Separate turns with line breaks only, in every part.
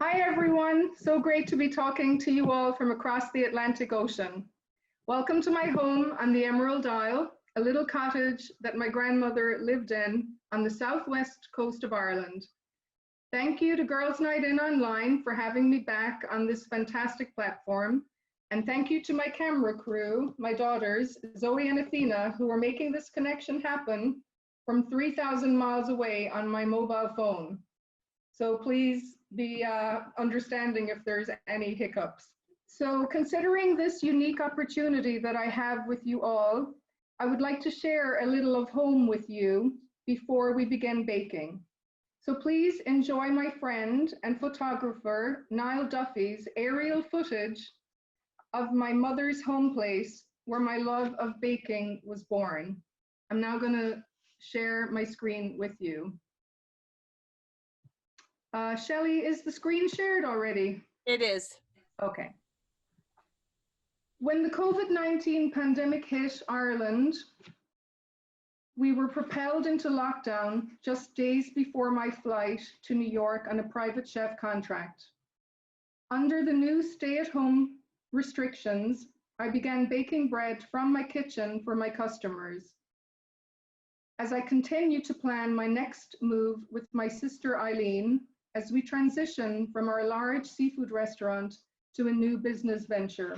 Hi everyone, so great to be talking to you all from across the Atlantic Ocean. Welcome to my home on the Emerald Isle, a little cottage that my grandmother lived in on the southwest coast of Ireland. Thank you to Girls Night In Online for having me back on this fantastic platform. And thank you to my camera crew, my daughters, Zoe and Athena, who are making this connection happen from 3,000 miles away on my mobile phone. So please be understanding if there's any hiccups. So considering this unique opportunity that I have with you all, I would like to share a little of home with you before we begin baking. So please enjoy my friend and photographer, Niall Duffy's aerial footage of my mother's home place where my love of baking was born. I'm now gonna share my screen with you. Shelley, is the screen shared already?
It is.
Okay. When the COVID-19 pandemic hit Ireland, we were propelled into lockdown just days before my flight to New York on a private chef contract. Under the new stay-at-home restrictions, I began baking bread from my kitchen for my customers. As I continue to plan my next move with my sister Eileen, as we transition from our large seafood restaurant to a new business venture.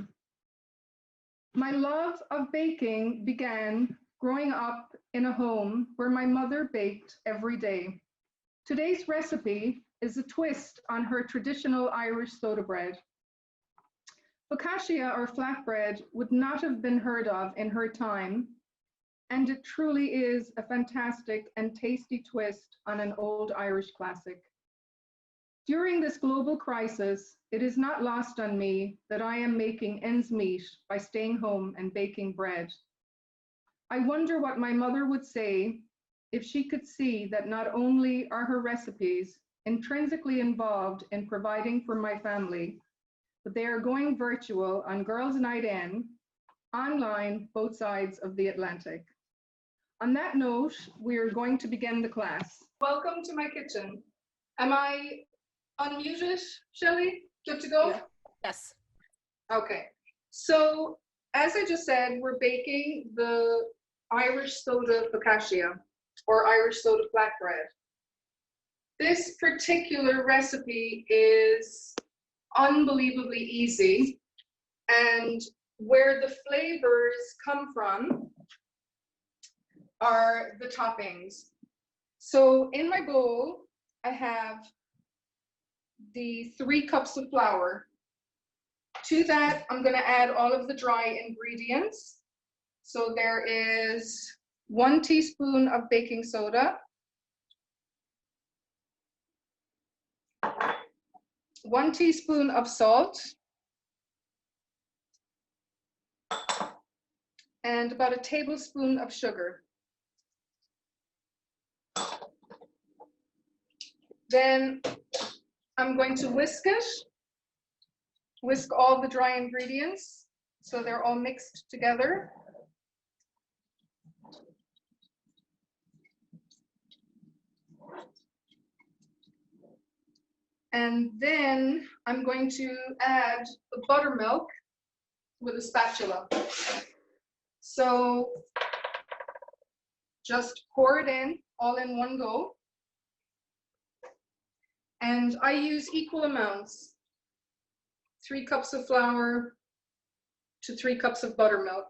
My love of baking began growing up in a home where my mother baked every day. Today's recipe is a twist on her traditional Irish soda bread. Focaccia or flatbread would not have been heard of in her time, and it truly is a fantastic and tasty twist on an old Irish classic. During this global crisis, it is not lost on me that I am making ends meet by staying home and baking bread. I wonder what my mother would say if she could see that not only are her recipes intrinsically involved in providing for my family, but they are going virtual on Girls Night In, online, both sides of the Atlantic. On that note, we are going to begin the class. Welcome to my kitchen. Am I unmuted, Shelley? Good to go?
Yeah. Yes.
Okay. So, as I just said, we're baking the Irish Soda Focaccia, or Irish Soda Flatbread. This particular recipe is unbelievably easy, and where the flavors come from are the toppings. So, in my bowl, I have the 3 cups of flour. To that, I'm going to add all of the dry ingredients. So there is 1 teaspoon of baking soda, 1 teaspoon of salt, and about a tablespoon of sugar. Then I'm going to whisk all the dry ingredients so they're all mixed together. And then I'm going to add the buttermilk with a spatula. So just pour it in all in one go. And I use equal amounts, 3 cups of flour to 3 cups of buttermilk.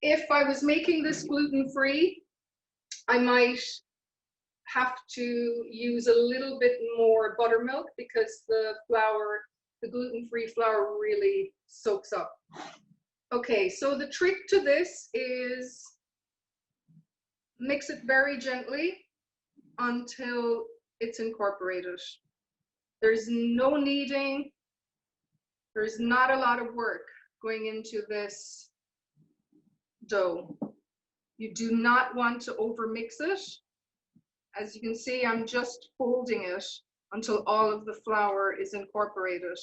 If I was making this gluten-free, I might have to use a little bit more buttermilk because the gluten-free flour really soaks up. Okay, so the trick to this is mix it very gently until it's incorporated. There's no kneading, there's not a lot of work going into this dough. You do not want to overmix it. As you can see, I'm just folding it until all of the flour is incorporated.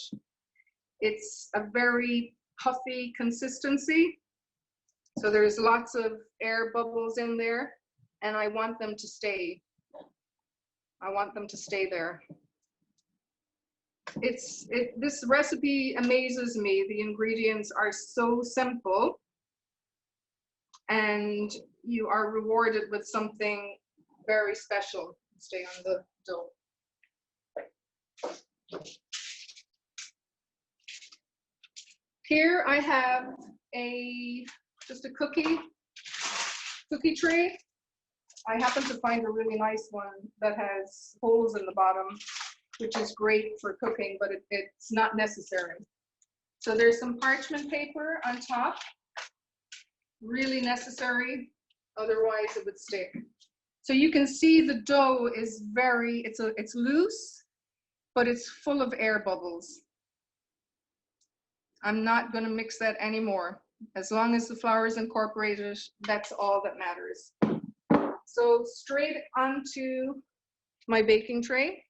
It's a very puffy consistency, so there's lots of air bubbles in there, and I want them to stay. I want them to stay there. This recipe amazes me. The ingredients are so simple, and you are rewarded with something very special. Stay on the dough. Here I have just a cookie tray. I happen to find a really nice one that has holes in the bottom, which is great for cooking, but it's not necessary. So there's some parchment paper on top, really necessary, otherwise it would stick. So you can see the dough is it's loose, but it's full of air bubbles. I'm not going to mix that anymore. As long as the flour is incorporated, that's all that matters. So straight onto my baking tray.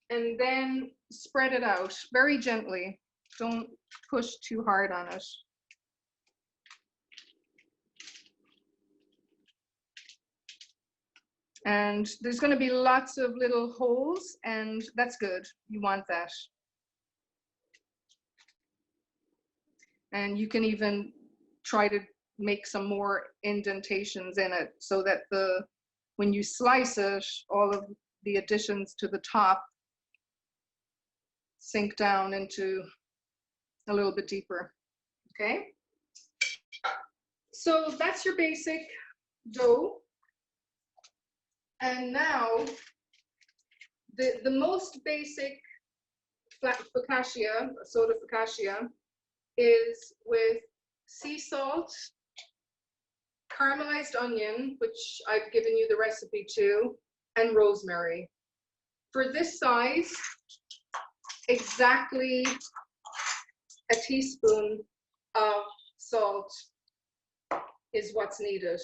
And then spread it out very gently. Don't push too hard on it. And there's going to be lots of little holes, and that's good. You want that. And you can even try to make some more indentations in it so that when you slice it, all of the additions to the top sink down into a little bit deeper. Okay? So that's your basic dough. And now, the most basic focaccia, soda focaccia, is with sea salt, caramelized onion, which I've given you the recipe to, and rosemary. For this size, exactly a teaspoon of salt is what's needed.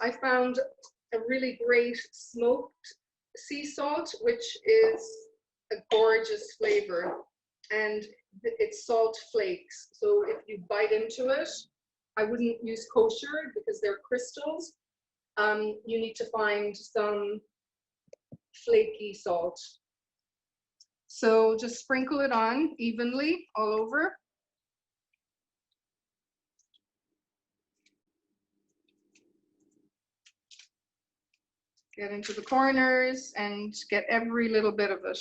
I found a really great smoked sea salt, which is a gorgeous flavor, and it's salt flakes. So if you bite into it, I wouldn't use kosher because they're crystals. You need to find some flaky salt. So just sprinkle it on evenly all over. Get into the corners and get every little bit of it.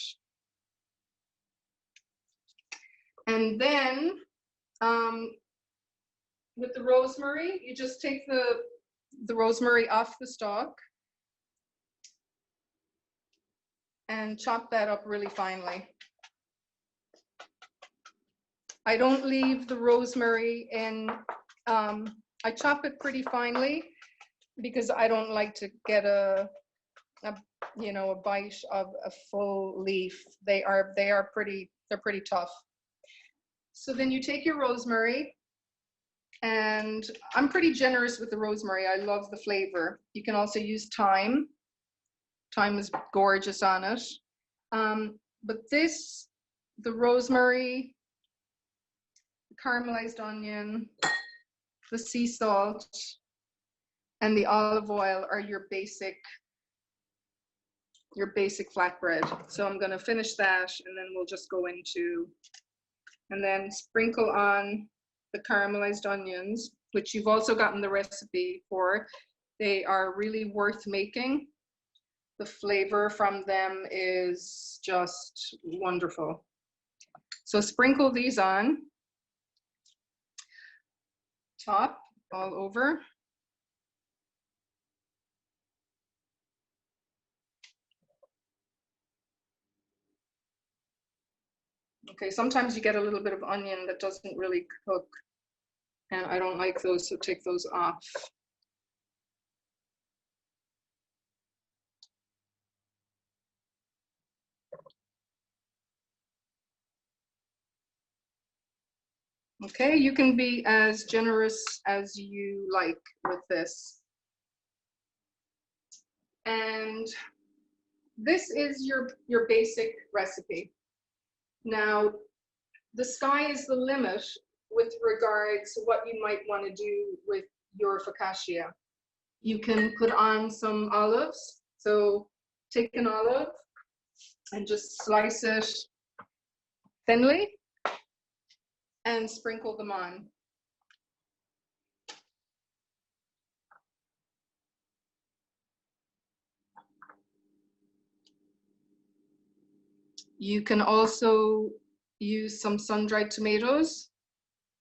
And then with the rosemary, you just take the rosemary off the stalk and chop that up really finely. I don't leave the rosemary in, I chop it pretty finely because I don't like to get a bite of a full leaf. They're pretty tough. So then you take your rosemary, and I'm pretty generous with the rosemary. I love the flavor. You can also use thyme. Thyme is gorgeous on it. But the rosemary, the caramelized onion, the sea salt, and the olive oil are your basic flatbread. So I'm going to finish that, and then we'll just go into, and then sprinkle on the caramelized onions, which you've also gotten the recipe for. They are really worth making. The flavor from them is just wonderful. So sprinkle these on top, all over. Okay, sometimes you get a little bit of onion that doesn't really cook, and I don't like those, so take those off. Okay, you can be as generous as you like with this. And this is your basic recipe. Now, the sky is the limit with regards to what you might want to do with your focaccia. You can put on some olives. So take an olive and just slice it thinly and sprinkle them on. You can also use some sun-dried tomatoes,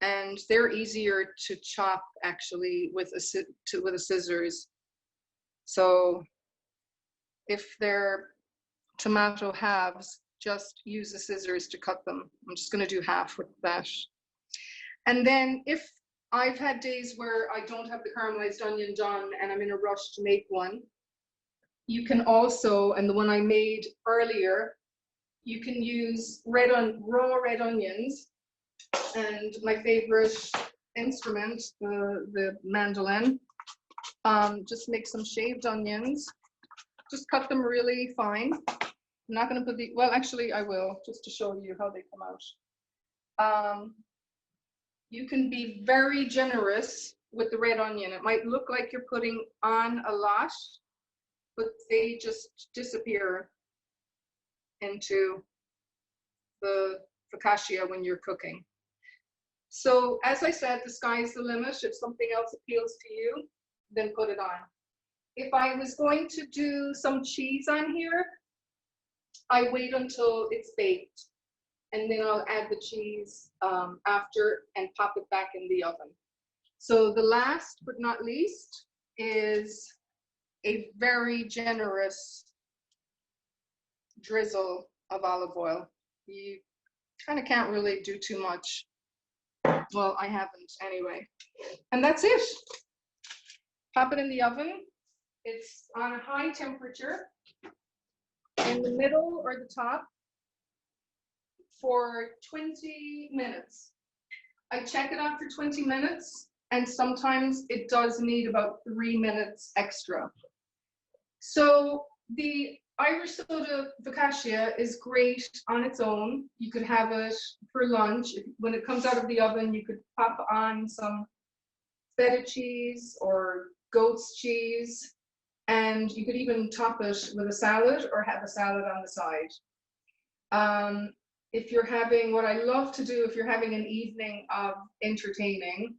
and they're easier to chop actually with a scissors. So if they're tomato halves, just use the scissors to cut them. I'm just going to do half with that. And then if I've had days where I don't have the caramelized onion done and I'm in a rush to make one, you can also, and the one I made earlier, you can use raw red onions, and my favorite instrument, the mandolin. Just make some shaved onions. Just cut them really fine. I'm not going to put the, well, actually I will, just to show you how they come out. You can be very generous with the red onion. It might look like you're putting on a lot, but they just disappear into the focaccia when you're cooking. So as I said, the sky's the limit. If something else appeals to you, then put it on. If I was going to do some cheese on here, I wait until it's baked, and then I'll add the cheese after and pop it back in the oven. So the last but not least is a very generous drizzle of olive oil. You kind of can't really do too much. Well, I haven't anyway. And that's it. Pop it in the oven. It's on a high temperature in the middle or the top for 20 minutes. I check it after 20 minutes, and sometimes it does need about 3 minutes extra. So the Irish Soda Focaccia is great on its own. You could have it for lunch. When it comes out of the oven, you could pop on some feta cheese or goat's cheese, and you could even top it with a salad or have a salad on the side. If you're having, what I love to do, if you're having an evening of entertaining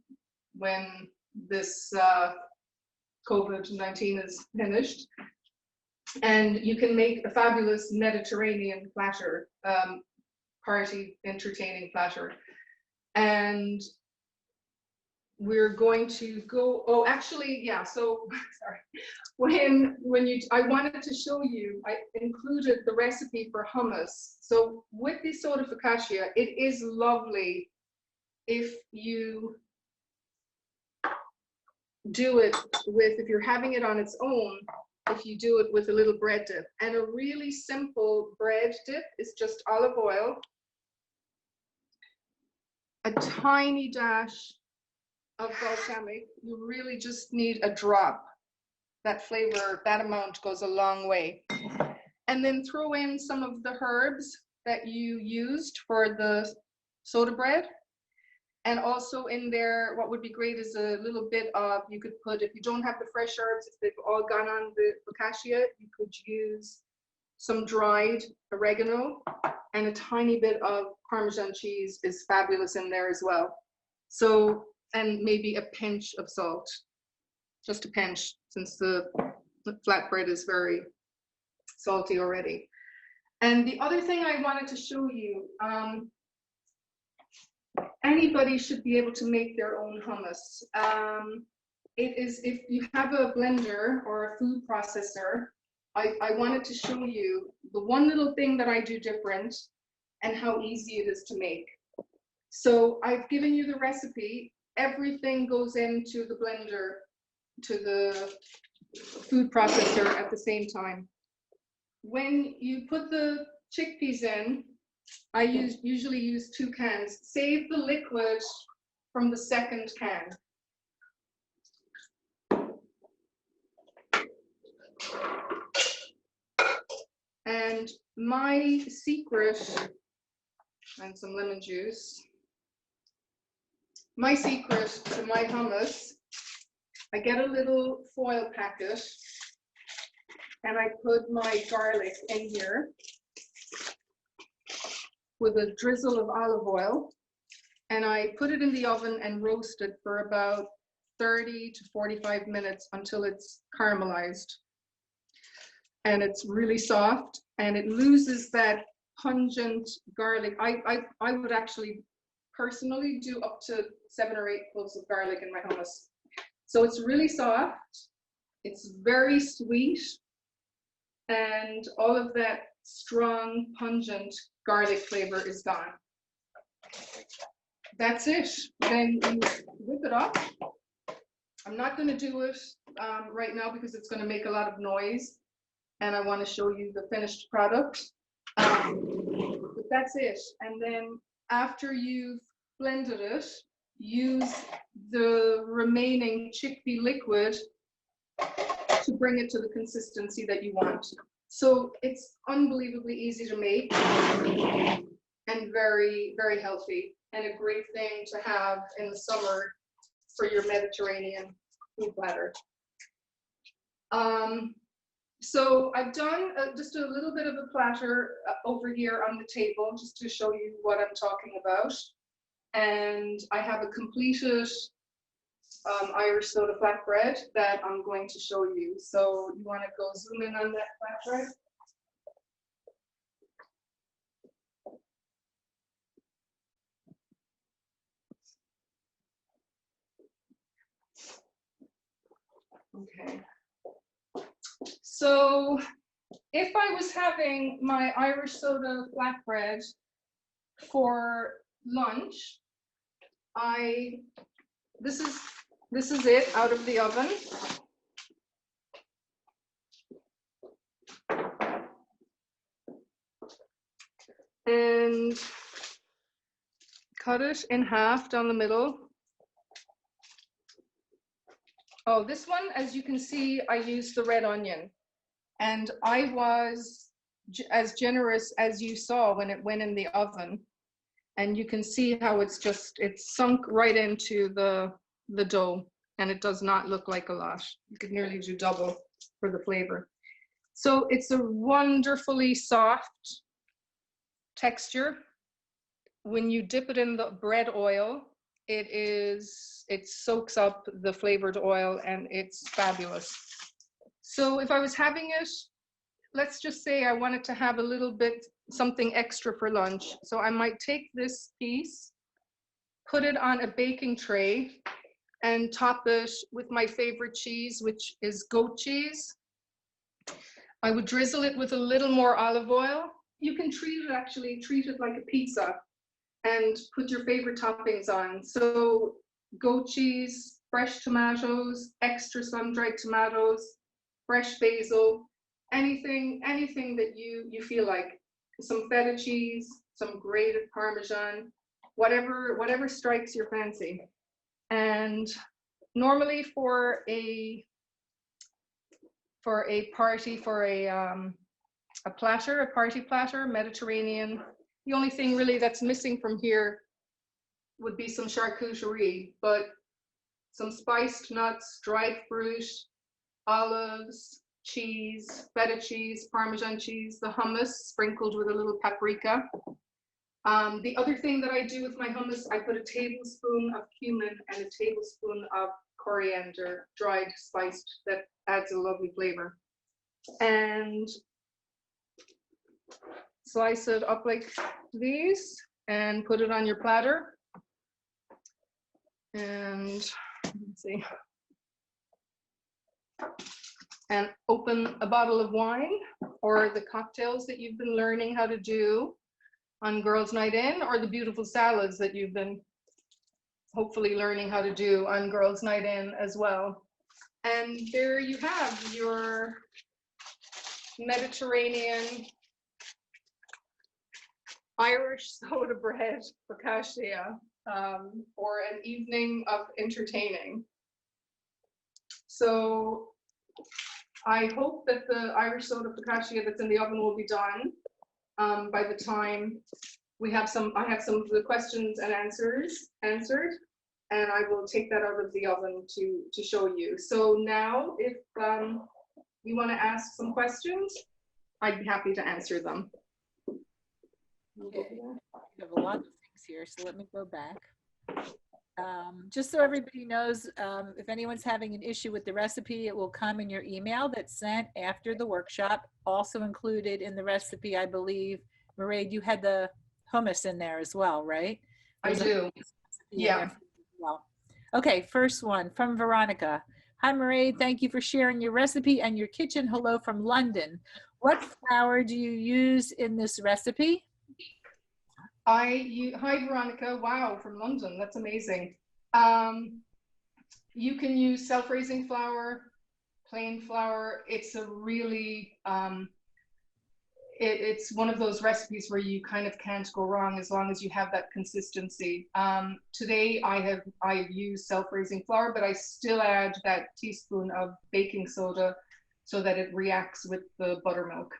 when this COVID-19 is finished, and you can make a fabulous Mediterranean platter, party entertaining platter. And we're going to go, oh, actually, yeah, so, sorry. I wanted to show you, I included the recipe for hummus. So with the soda focaccia, it is lovely if you do it with, if you're having it on its own, if you do it with a little bread dip. And a really simple bread dip is just olive oil, a tiny dash of balsamic. You really just need a drop. That flavor, that amount goes a long way. And then throw in some of the herbs that you used for the soda bread. And also in there, what would be great is a little bit of, you could put, if you don't have the fresh herbs, if they've all gone on the focaccia, you could use some dried oregano, and a tiny bit of Parmesan cheese is fabulous in there as well. So, and maybe a pinch of salt, just a pinch, since the flatbread is very salty already. And the other thing I wanted to show you, anybody should be able to make their own hummus. It is, if you have a blender or a food processor, I wanted to show you the one little thing that I do different and how easy it is to make. So I've given you the recipe. Everything goes into the blender, to the food processor at the same time. When you put the chickpeas in, I usually use 2 cans. Save the liquid from the second can. And my secret and some lemon juice. My secret to my hummus, I get a little foil packet and I put my garlic in here with a drizzle of olive oil, and I put it in the oven and roast it for about 30 to 45 minutes until it's caramelized. And it's really soft and it loses that pungent garlic. I would actually personally do up to 7 or 8 cloves of garlic in my hummus. So it's really soft, it's very sweet, and all of that strong, pungent garlic flavor is gone. That's it. Then you whip it up. I'm not going to do it right now because it's going to make a lot of noise, and I want to show you the finished product. But that's it. And then after you've blended it, use the remaining chickpea liquid to bring it to the consistency that you want. So it's unbelievably easy to make and very, very healthy, and a great thing to have in the summer for your Mediterranean food platter. So I've done just a little bit of a platter over here on the table just to show you what I'm talking about. And I have a completed Irish soda flatbread that I'm going to show you. So you want to go zoom in on that flatbread? Okay. So if I was having my Irish soda flatbread for lunch, this is it out of the oven. And cut it in half down the middle. Oh, this one, as you can see, I used the red onion, and I was as generous as you saw when it went in the oven. And you can see how it's sunk right into the dough, and it does not look like a lot. You could nearly do double for the flavor. So it's a wonderfully soft texture. When you dip it in the bread oil, it soaks up the flavored oil, and it's fabulous. So if I was having it, let's just say I wanted to have a little bit something extra for lunch. So I might take this piece, put it on a baking tray, and top it with my favorite cheese, which is goat cheese. I would drizzle it with a little more olive oil. You can treat it like a pizza and put your favorite toppings on. So goat cheese, fresh tomatoes, extra sun-dried tomatoes, fresh basil, anything that you feel like. Some feta cheese, some grated Parmesan, whatever strikes your fancy. And normally for a party, for a party platter, Mediterranean, the only thing really that's missing from here would be some charcuterie, but some spiced nuts, dried fruit, olives, cheese, feta cheese, Parmesan cheese, the hummus sprinkled with a little paprika. The other thing that I do with my hummus, I put a tablespoon of cumin and a tablespoon of coriander, dried, spiced, that adds a lovely flavor. And slice it up like these and put it on your platter. And let's see. And open a bottle of wine or the cocktails that you've been learning how to do on Girls' Night In, or the beautiful salads that you've been hopefully learning how to do on Girls' Night In as well. And there you have your Mediterranean Irish soda bread focaccia for an evening of entertaining. So I hope that the Irish soda focaccia that's in the oven will be done by the time I have some of the questions and answers answered, and I will take that out of the oven to show you. So now, if you want to ask some questions, I'd be happy to answer them.
Okay. We have a lot of things here, so let me go back. Just so everybody knows, if anyone's having an issue with the recipe, it will come in your email that's sent after the workshop. Also included in the recipe, I believe, Máiréad, you had the hummus in there as well, right?
I do. Yeah.
Well, okay, first one from Veronica. Hi, Máiréad. Thank you for sharing your recipe and your kitchen. Hello from London. What flour do you use in this recipe?
Hi, Veronica. Wow, from London. That's amazing. You can use self-raising flour, plain flour. It's a really, it's one of those recipes where you kind of can't go wrong as long as you have that consistency. Today I've used self-raising flour, but I still add that teaspoon of baking soda so that it reacts with the buttermilk.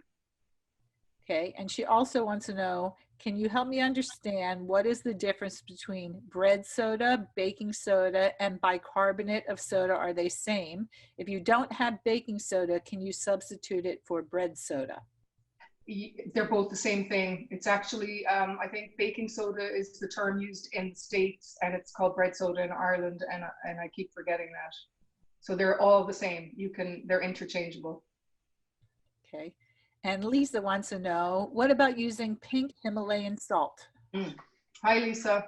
Okay, and she also wants to know, can you help me understand what is the difference between bread soda, baking soda, and bicarbonate of soda? Are they same? If you don't have baking soda, can you substitute it for bread soda?
They're both the same thing. It's actually, I think baking soda is the term used in the States, and it's called bread soda in Ireland, and I keep forgetting that. So they're all the same. They're interchangeable.
Okay. And Lisa wants to know, what about using pink Himalayan salt?
Hi, Lisa.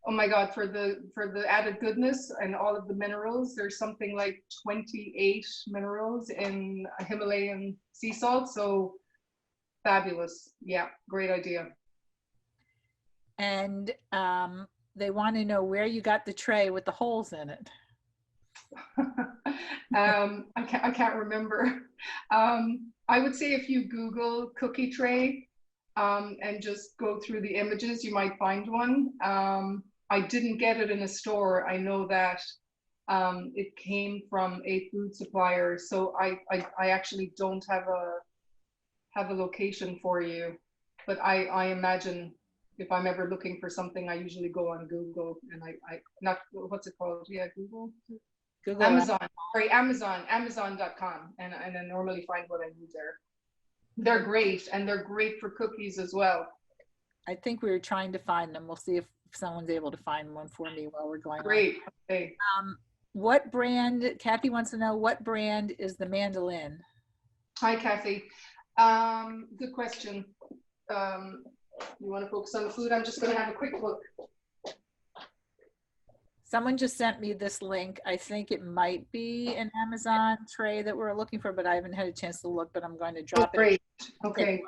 Oh my God, for the added goodness and all of the minerals, there's something like 28 minerals in Himalayan sea salt. So fabulous. Yeah, great idea.
And they want to know where you got the tray with the holes in it.
I can't remember. I would say if you Google cookie tray and just go through the images, you might find one. I didn't get it in a store. I know that it came from a food supplier, so I actually don't have a location for you. But I imagine if I'm ever looking for something, I usually go on Google and I not what's it called? Yeah, Google. Amazon, sorry, Amazon.com, and I normally find what I need there. They're great, and they're great for cookies as well.
I think we were trying to find them. We'll see if someone's able to find one for me while we're going
Great.
on.
Okay.
What brand, Kathy wants to know, what brand is the Mandolin?
Hi, Kathy. Good question. You want to focus on the food? I'm just going to have a quick look.
Someone just sent me this link. I think it might be an Amazon tray that we're looking for, but I haven't had a chance to look, but I'm going to drop it.
Great. Okay.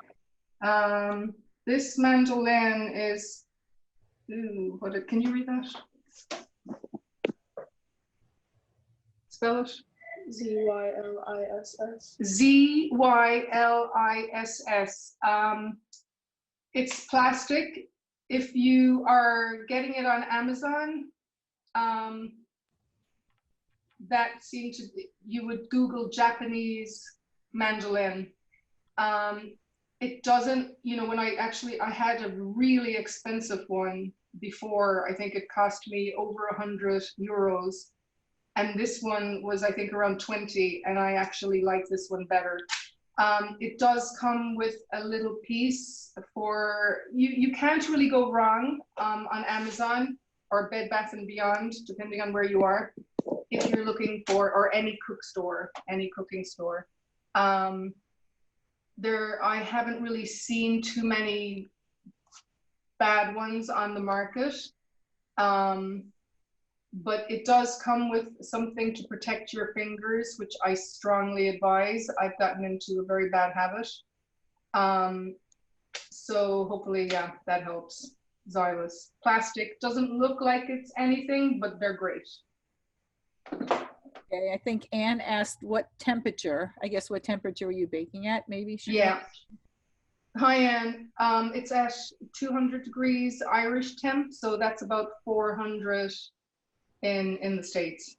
This Mandolin is, can you read that? Spell it.
Z-Y-L-I-S-S.
Z-Y-L-I-S-S. It's plastic. If you are getting it on Amazon, that seemed to be, you would Google Japanese mandolin. It doesn't, when I had a really expensive one before. I think it cost me over 100 euros. And this one was, I think, around 20, and I actually like this one better. It does come with a little piece for, you can't really go wrong on Amazon or Bed Bath & Beyond, depending on where you are, if you're looking for, or any cooking store. I haven't really seen too many bad ones on the market. But it does come with something to protect your fingers, which I strongly advise. I've gotten into a very bad habit. So hopefully, yeah, that helps. Xylus. Plastic doesn't look like it's anything, but they're great.
Okay, I think Anne asked what temperature, what temperature were you baking at, maybe?
Yeah. Hi, Anne. It's at 200 degrees Irish temp, so that's about 400 in the States.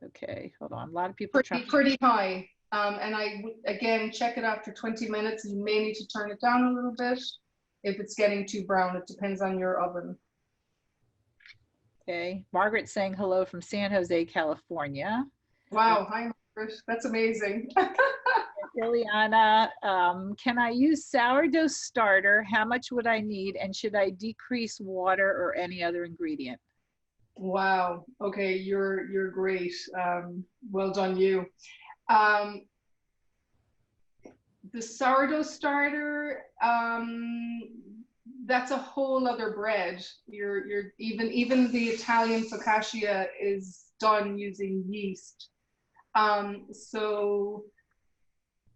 Okay, hold on. A lot of people
pretty high. And I would, again, check it after 20 minutes. You may need to turn it down a little bit. if it's getting too brown. It depends on your oven.
Okay. Margaret's saying hello from San Jose, California.
Wow, hi Margaret. That's amazing.
Liliana, can I use sourdough starter? How much would I need? And should I decrease water or any other ingredient?
Wow. Okay, you're great. Well done, you. The sourdough starter, that's a whole other bread. You're even the Italian focaccia is done using yeast. So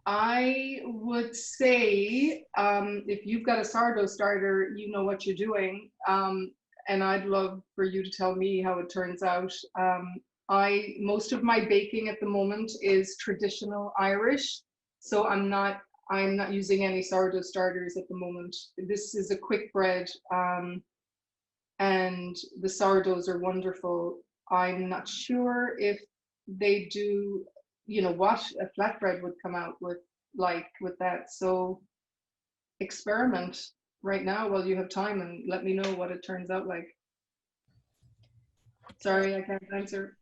I would say, if you've got a sourdough starter, you know what you're doing. And I'd love for you to tell me how it turns out. Most of my baking at the moment is traditional Irish, so I'm not using any sourdough starters at the moment. This is a quick bread, and the sourdoughs are wonderful. I'm not sure if they do, what a flatbread would come out with that. So experiment right now while you have time and let me know what it turns out like. Sorry, I can't answer.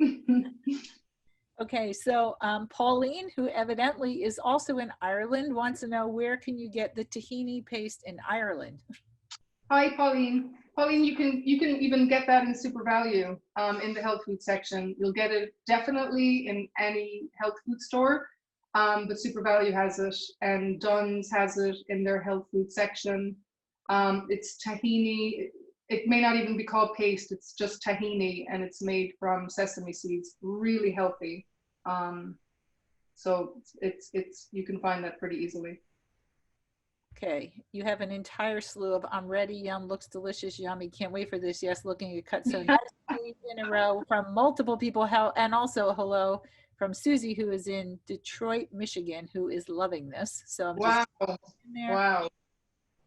Okay, so Pauline, who evidently is also in Ireland, wants to know, where can you get the tahini paste in Ireland?
Hi, Pauline. Pauline, you can even get that in Super Value, in the health food section. You'll get it definitely in any health food store, but Super Value has it, and Dunn's has it in their health food section. It's tahini. It may not even be called paste. It's just tahini, and it's made from sesame seeds. Really healthy. So it's you can find that pretty easily.
Okay, you have an entire slew of "I'm ready," "Yum," "Looks delicious," "Yummy," "Can't wait for this," "Yes, looking at cut so nicely," in a row from multiple people. And also hello from Susie, who is in Detroit, Michigan, who is loving this. So I'm
wow,
just in there.
Wow,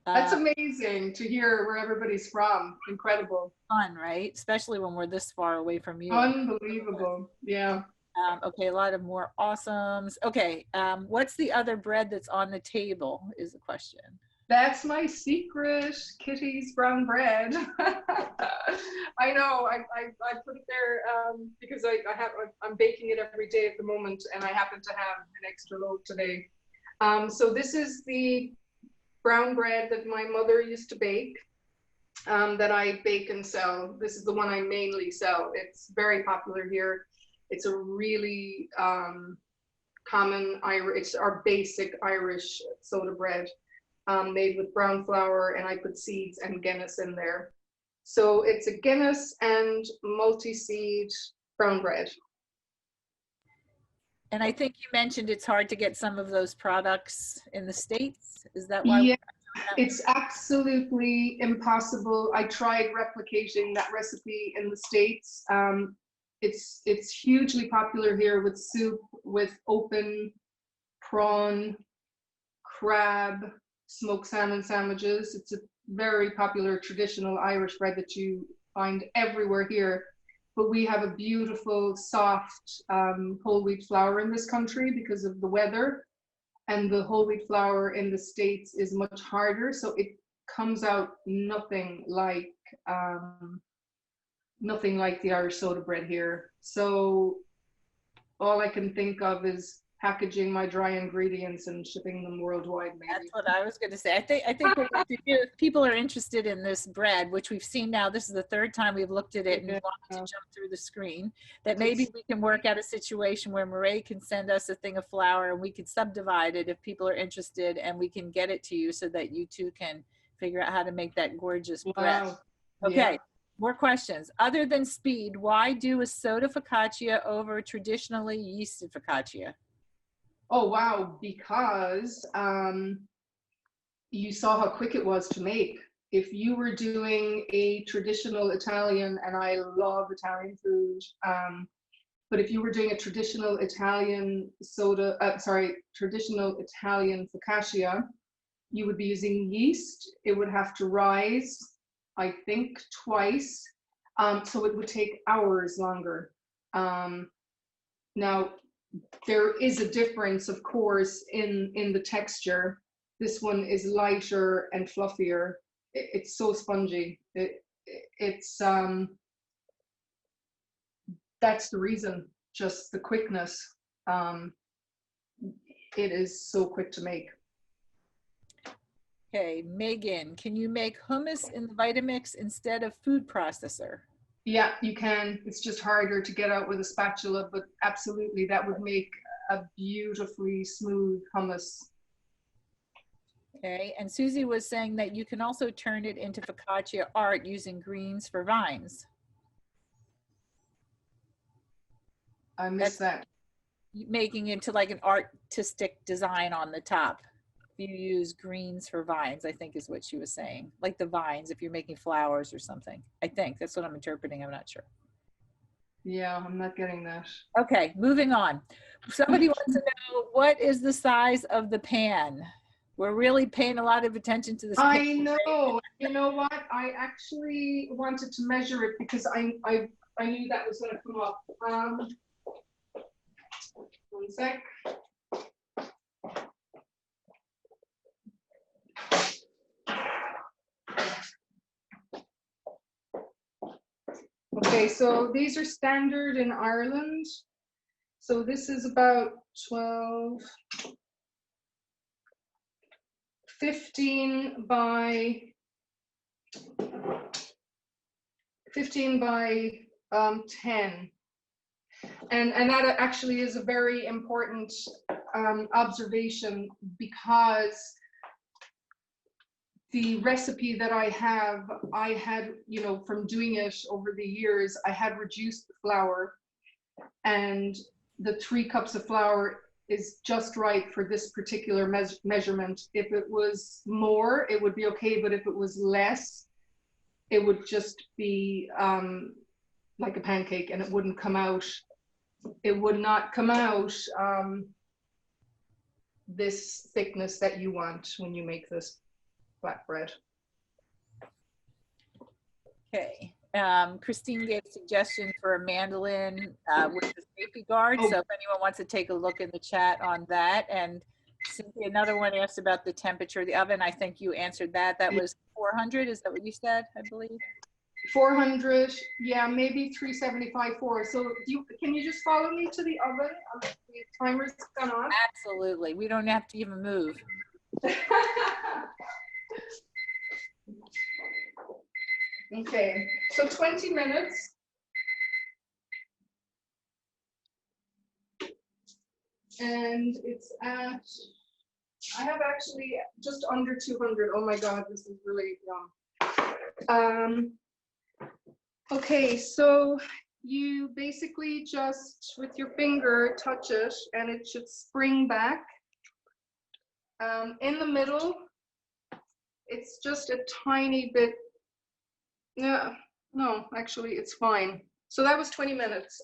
that's amazing to hear where everybody's from. Incredible.
Fun, right? Especially when we're this far away from you.
Unbelievable. Yeah.
Okay, a lot of more awesomes. Okay, what's the other bread that's on the table is the question.
That's my secret, Kitty's brown bread. I know, I put it there because I'm baking it every day at the moment, and I happen to have an extra loaf today. So this is the brown bread that my mother used to bake, that I bake and sell. This is the one I mainly sell. It's very popular here. It's a really common Irish, it's our basic Irish soda bread, made with brown flour, and I put seeds and Guinness in there. So it's a Guinness and multi-seed brown bread.
And I think you mentioned it's hard to get some of those products in the States. Is that why?
Yeah, it's absolutely impossible. I tried replicating that recipe in the States. It's hugely popular here with soup, with open prawn, crab, smoked salmon sandwiches. It's a very popular traditional Irish bread that you find everywhere here. But we have a beautiful, soft whole wheat flour in this country because of the weather. And the whole wheat flour in the States is much harder. So it comes out nothing like the Irish soda bread here. So all I can think of is packaging my dry ingredients and shipping them worldwide. Maybe.
That's what I was going to say. I think what we have to do, if people are interested in this bread, which we've seen now, this is the third time we've looked at it and wanted to jump through the screen, that maybe we can work out a situation where Mairéad can send us a thing of flour and we can subdivide it if people are interested, and we can get it to you so that you too can figure out how to make that gorgeous bread.
Wow.
Okay. Yeah. More questions. Other than speed, why do a soda focaccia over traditionally yeasted focaccia?
Oh, wow. Because you saw how quick it was to make. If you were doing a traditional Italian, and I love Italian food, but if you were doing a traditional Italian traditional Italian focaccia, you would be using yeast. It would have to rise, I think, twice. So it would take hours longer. Now, there is a difference, of course, in the texture. This one is lighter and fluffier. it's so spongy. It's that's the reason, just the quickness. It is so quick to make.
Okay, Megan, can you make hummus in the Vitamix instead of food processor?
Yeah, you can. It's just harder to get out with a spatula, but absolutely, that would make a beautifully smooth hummus.
Okay, and Susie was saying that you can also turn it into focaccia art using greens for vines.
I missed that.
Making it into like an artistic design on the top. If you use greens for vines, I think is what she was saying. Like the vines, if you're making flowers or something. I think that's what I'm interpreting. I'm not sure.
Yeah, I'm not getting that.
Okay, moving on. Somebody wants to know, what is the size of the pan? We're really paying a lot of attention to this pan.
I know. You know what? I actually wanted to measure it because I knew that was going to come up. 1 sec. Okay, so these are standard in Ireland. So this is about 15 by 10. And that actually is a very important observation, because the recipe that I had, you know, from doing it over the years, I had reduced the flour, and the 3 cups of flour is just right for this particular measurement. If it was more, it would be okay, but if it was less, it would just be like a pancake, and it wouldn't come out. It would not come out this thickness that you want when you make this flatbread.
Okay. Christine gave a suggestion for a mandolin with the safety guard.
Oh.
So if anyone wants to take a look in the chat on that. And Cynthia, another one asked about the temperature of the oven. I think you answered that. That was 400. Is that what you said, I believe?
400, yeah, maybe 375, 4. So can you just follow me to the oven? The timer's gone on.
Absolutely. We don't have to even move.
Okay, so 20 minutes. And it's at, I have actually just under 200. Oh my God, this is really young. Okay, so you basically just, with your finger, touch it, and it should spring back. In the middle, it's just a tiny bit. Yeah, no, actually, it's fine. So that was 20 minutes.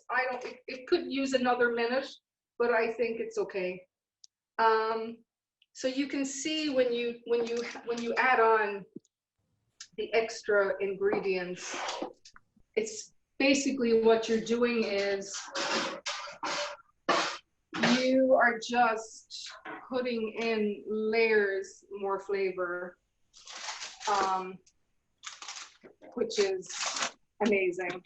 It could use another minute, but I think it's okay. So you can see when you add on the extra ingredients, it's basically what you're doing is you are just putting in layers more flavor, which is amazing.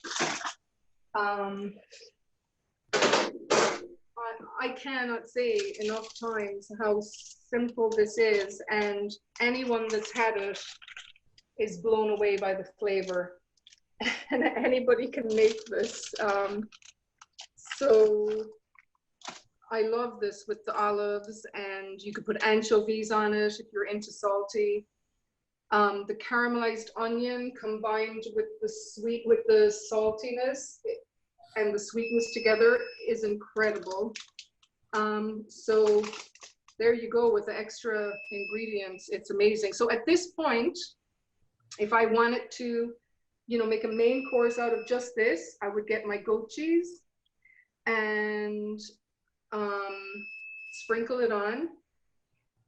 I cannot say enough times how simple this is, and anyone that's had it is blown away by the flavor. And anybody can make this. So I love this with the olives, and you could put anchovies on it if you're into salty. The caramelized onion combined with the saltiness and the sweetness together is incredible. So there you go with the extra ingredients. It's amazing. So at this point, if I wanted to, you know, make a main course out of just this, I would get my goat cheese and sprinkle it on.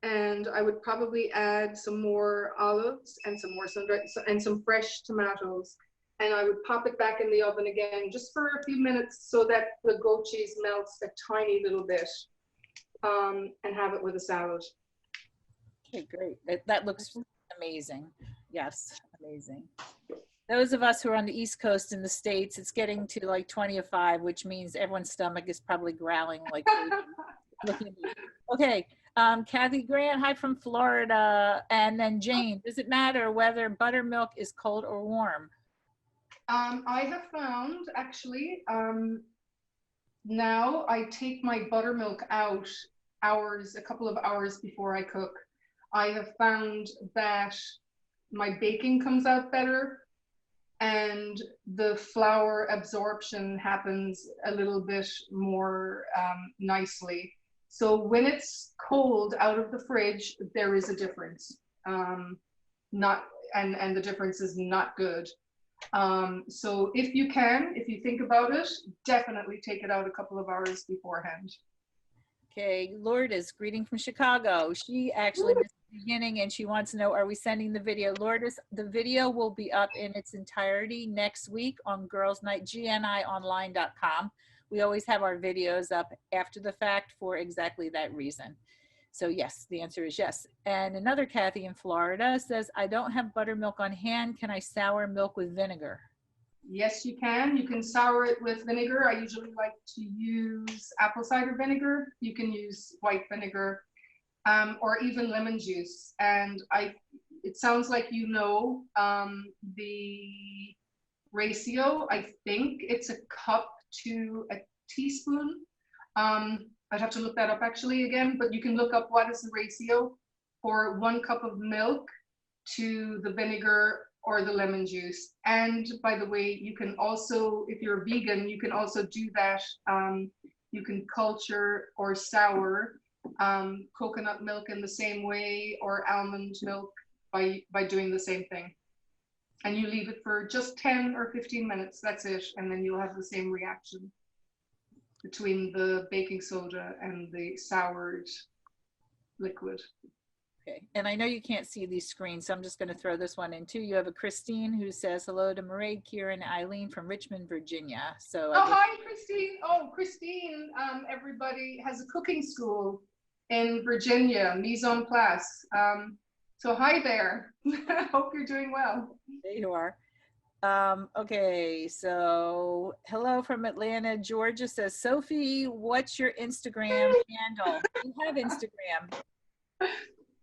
And I would probably add some more olives and some more sun-dried and some fresh tomatoes. And I would pop it back in the oven again just for a few minutes so that the goat cheese melts a tiny little bit, and have it with a salad.
Okay, great. That looks amazing. Yes, amazing. Those of us who are on the East Coast in the States, it's getting to like 20 of 5, which means everyone's stomach is probably growling like crazy. Looking at me. Okay, Kathy Grant, hi from Florida. And then Jane, does it matter whether buttermilk is cold or warm?
I have found actually, now I take my buttermilk out a couple of hours before I cook. I have found that my baking comes out better and the flour absorption happens a little bit more nicely. So when it's cold out of the fridge, there is a difference. Not and the difference is not good. So if you can, if you think about it, definitely take it out a couple of hours beforehand.
Okay, Lourdes, greeting from Chicago. She actually missed the beginning and she wants to know, are we sending the video? Lourdes, the video will be up in its entirety next week on Girls Night, gnionline.com. We always have our videos up after the fact for exactly that reason. So yes, the answer is yes. And another Kathy in Florida says, I don't have buttermilk on hand. Can I sour milk with vinegar?
Yes, you can. You can sour it with vinegar. I usually like to use apple cider vinegar. You can use white vinegar, or even lemon juice. And it sounds like you know the ratio. I think it's a cup to a teaspoon. I'd have to look that up actually again, but you can look up what is the ratio for 1 cup of milk to the vinegar or the lemon juice. And by the way, you can also, if you're vegan, you can also do that. You can culture or sour coconut milk in the same way, or almond milk by doing the same thing. And you leave it for just 10 or 15 minutes, that's it. And then you'll have the same reaction between the baking soda and the soured liquid.
Okay, and I know you can't see these screens, so I'm just going to throw this one in too. You have a Christine who says hello to Máiréad, Kieran, Eileen from Richmond, Virginia. So
hi, Christine. Oh, Christine, everybody has a cooking school in Virginia, Mise en Place. So hi there. Hope you're doing well.
There you are. Okay, so hello from Atlanta. Georgia says, Sophie, what's your Instagram handle? You have Instagram.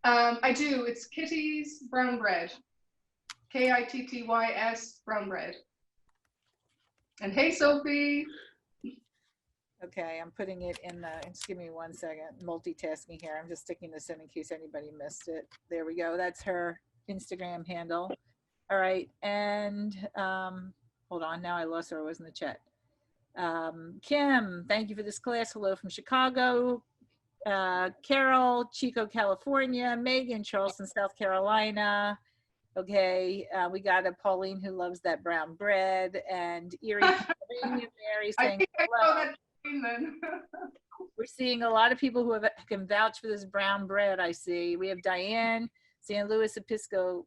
I do. It's Kitty's Brown Bread. Kittys Brown Bread. And hey, Sophie.
Okay, I'm putting it in the, just give me 1 second, multitasking here. I'm just sticking this in case anybody missed it. There we go. That's her Instagram handle. All right, and hold on, now I lost her. I was in the chat. Kim, thank you for this class. Hello from Chicago. Carol, Chico, California. Megan, Charleston, South Carolina. Okay, we got a Pauline who loves that brown bread, and Erie, Pennsylvania. Mary saying hello. We're seeing a lot of people who can vouch for this brown bread. I see. We have Diane, San Luis Obispo.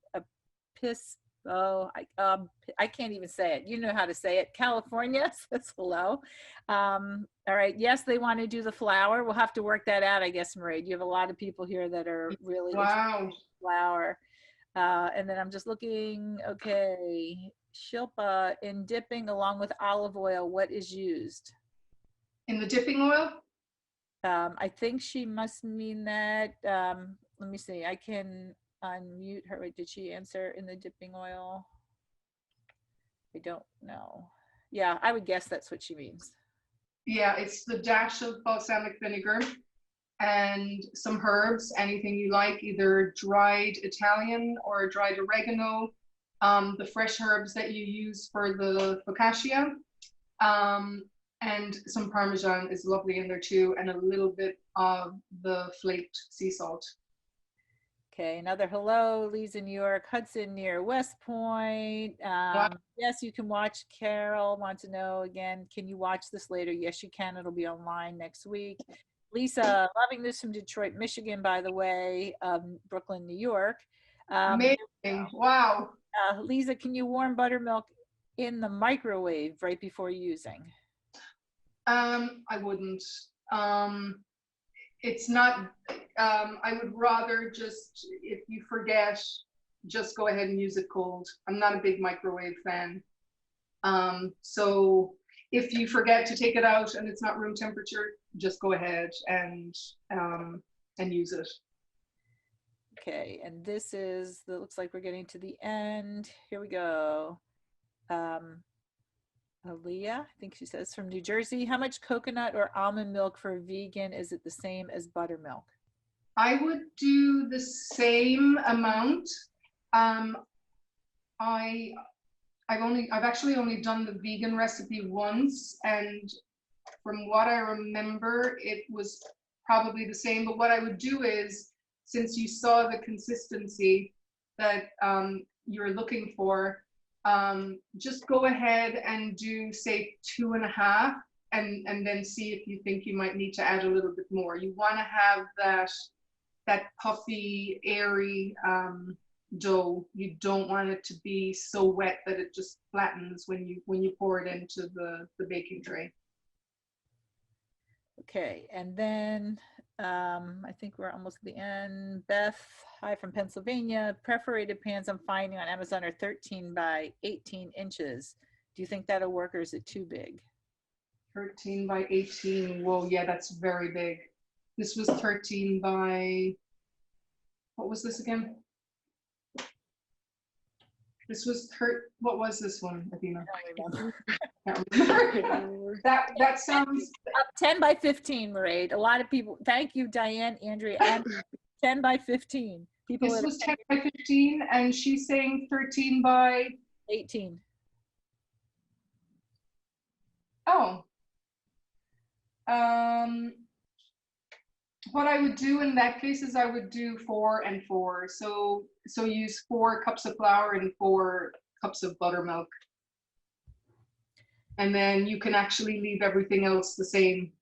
I can't even say it. You know how to say it. California says hello. All right. Yes, they want to do the flour. We'll have to work that out, I guess, Máiréad. You have a lot of people here that are really
wow.
Flour. And then I'm just looking. Okay. Shilpa, in dipping along with olive oil, what is used?
In the dipping oil?
I think she must mean that. Let me see. I can unmute her. Wait, did she answer in the dipping oil? I don't know. Yeah, I would guess that's what she means.
Yeah, it's the dash of balsamic vinegar and some herbs, anything you like, either dried Italian or dried oregano, the fresh herbs that you use for the focaccia, and some Parmesan is lovely in there too, and a little bit of the flaked sea salt.
Okay, another hello, Lisa, New York, Hudson near West Point.
Wow.
Yes, you can watch. Carol wants to know again, can you watch this later? Yes, you can. It'll be online next week. Lisa, loving this from Detroit, Michigan, by the way, Brooklyn, New York.
Amazing. Wow.
Lisa, can you warm buttermilk in the microwave right before using?
I wouldn't. It's not, I would rather just, if you forget, just go ahead and use it cold. I'm not a big microwave fan. So if you forget to take it out and it's not room temperature, just go ahead and use it.
Okay, and this is, it looks like we're getting to the end. Here we go. Aaliyah, I think she says, from New Jersey. How much coconut or almond milk for a vegan? Is it the same as buttermilk?
I would do the same amount. I've actually only done the vegan recipe once, and from what I remember, it was probably the same. But what I would do is, since you saw the consistency that you're looking for, just go ahead and do, say, 2.5, and then see if you think you might need to add a little bit more. You want to have that puffy, airy dough. You don't want it to be so wet that it just flattens when you pour it into the baking tray.
Okay, and then I think we're almost at the end. Beth, hi from Pennsylvania. Perforated pans I'm finding on Amazon are 13 by 18 inches. Do you think that'll work, or is it too big?
13 by 18, whoa, yeah, that's very big. This was 13 by, what was this again? This was what was this one, Athena? I can't remember. That sounds...
10 by 15, Máiréad. A lot of people, thank you, Diane, Andrea, and 10 by 15. People,
this was 10 by 15, and she's saying 13 by
18.
Oh. What I would do in that case is I would do 4 and 4. So use 4 cups of flour and 4 cups of buttermilk. And then you can actually leave everything else the same.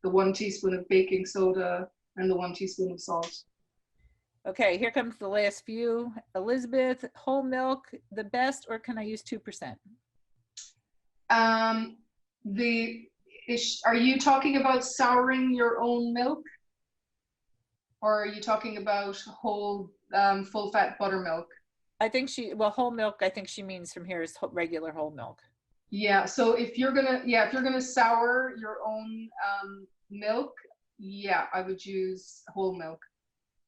The 1 teaspoon of baking soda and the 1 teaspoon of salt. Okay,
here comes the last few. Elizabeth, whole milk, the best, or can I use 2%?
Are you talking about souring your own milk? Or are you talking about whole full fat buttermilk?
I think whole milk, I think she means from here is regular whole milk.
Yeah, so if you're gonna sour your own milk, yeah, I would use whole milk.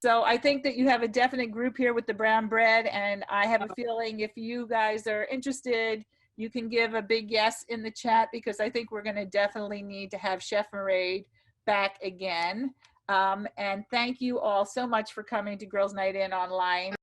So I think that you have a definite group here with the brown bread, and I have a feeling if you guys are interested, you can give a big yes in the chat, because I think we're gonna definitely need to have Chef Máiréad back again. And thank you all so much for coming to Girls Night In online.